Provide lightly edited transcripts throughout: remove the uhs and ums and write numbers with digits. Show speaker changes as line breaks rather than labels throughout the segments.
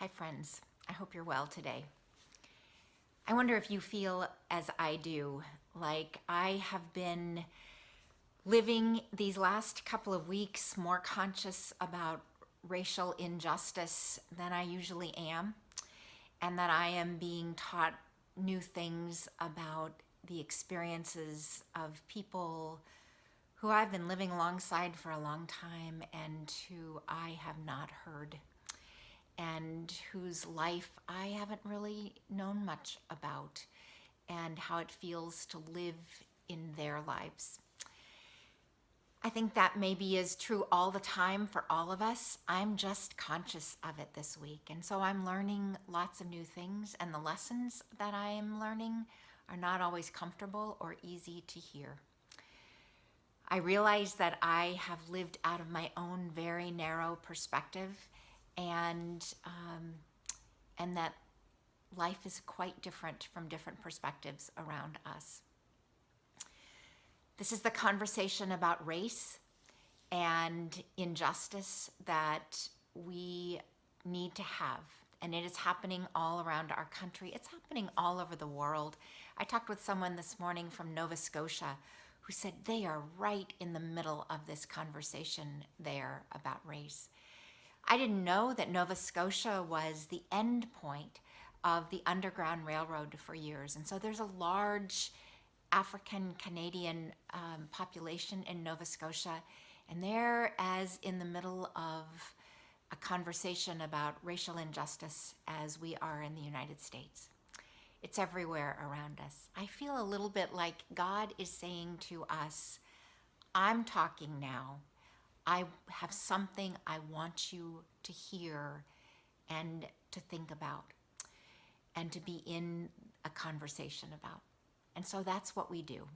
Hi friends, I hope you're well today. I wonder if you feel as I do, like I have been living these last couple of weeks more conscious about racial injustice than I usually am, and that I am being taught new things about the experiences of people who I've been living alongside for a long time and who I have not heard, and whose life I haven't really known much about, and how it feels to live in their lives. I think that maybe is true all the time for all of us. I'm just conscious of it this week. And so I'm learning lots of new things, and the lessons that I am learning are not always comfortable or easy to hear. I realize that I have lived out of my own very narrow perspective, and that life is quite different from different perspectives around us. This is the conversation about race and injustice that we need to have. And it is happening all around our country. It's happening all over the world. I talked with someone this morning from Nova Scotia who said they are right in the middle of this conversation there about race. I didn't know that Nova Scotia was the end point of the Underground Railroad for years. And so there's a large African Canadian population in Nova Scotia, and they're as in the middle of a conversation about racial injustice as we are in the United States. It's everywhere around us. I feel a little bit like God is saying to us, I'm talking now. I have something I want you to hear and to think about and to be in a conversation about. And so that's what we do.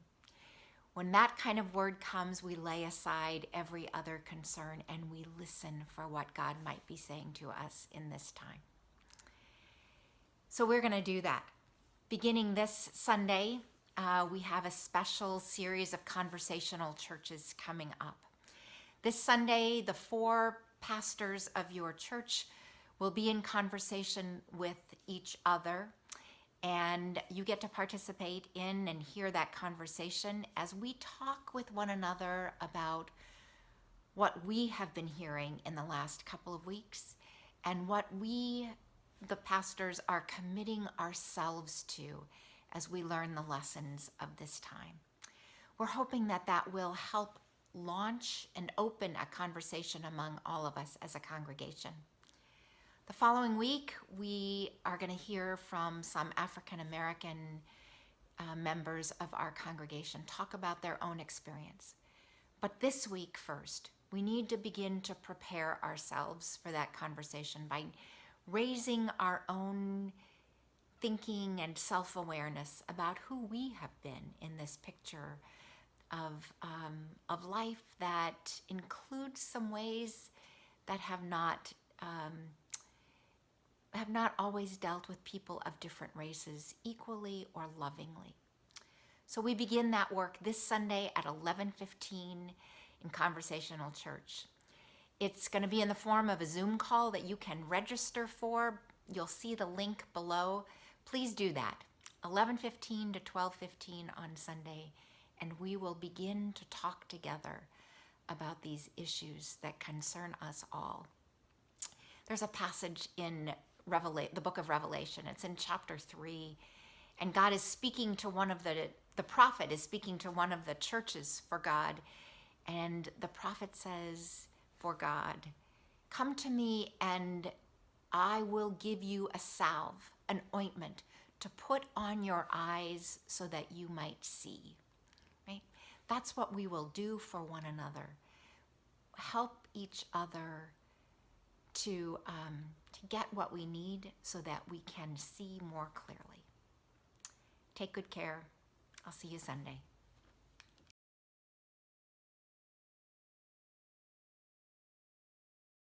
When that kind of word comes, we lay aside every other concern and we listen for what God might be saying to us in this time. So we're going to do that. Beginning this Sunday, we have a special series of conversational churches coming up. This Sunday, the 4 pastors of your church will be in conversation with each other, and you get to participate in and hear that conversation as we talk with one another about what we have been hearing in the last couple of weeks and what we, the pastors, are committing ourselves to as we learn the lessons of this time. We're hoping that that will help launch and open a conversation among all of us as a congregation. The following week, we are going to hear from some African American members of our congregation talk about their own experience. But this week first, we need to begin to prepare ourselves for that conversation by raising our own thinking and self-awareness about who we have been in this picture of life that includes some ways that have not always dealt with people of different races equally or lovingly. So we begin that work this Sunday at 11:15 in Conversational Church. It's going to be in the form of a Zoom call that you can register for. You'll see the link below. Please do that. 11:15 to 12:15 on Sunday, and we will begin to talk together about these issues that concern us all. There's a passage in the book of Revelation. It's in chapter 3, and God is speaking to the prophet is speaking to one of the churches for God, and the prophet says, for God, come to me and I will give you a salve, an ointment to put on your eyes so that you might see. Right? That's what we will do for one another. Help each other to get what we need so that we can see more clearly. Take good care. I'll see you Sunday.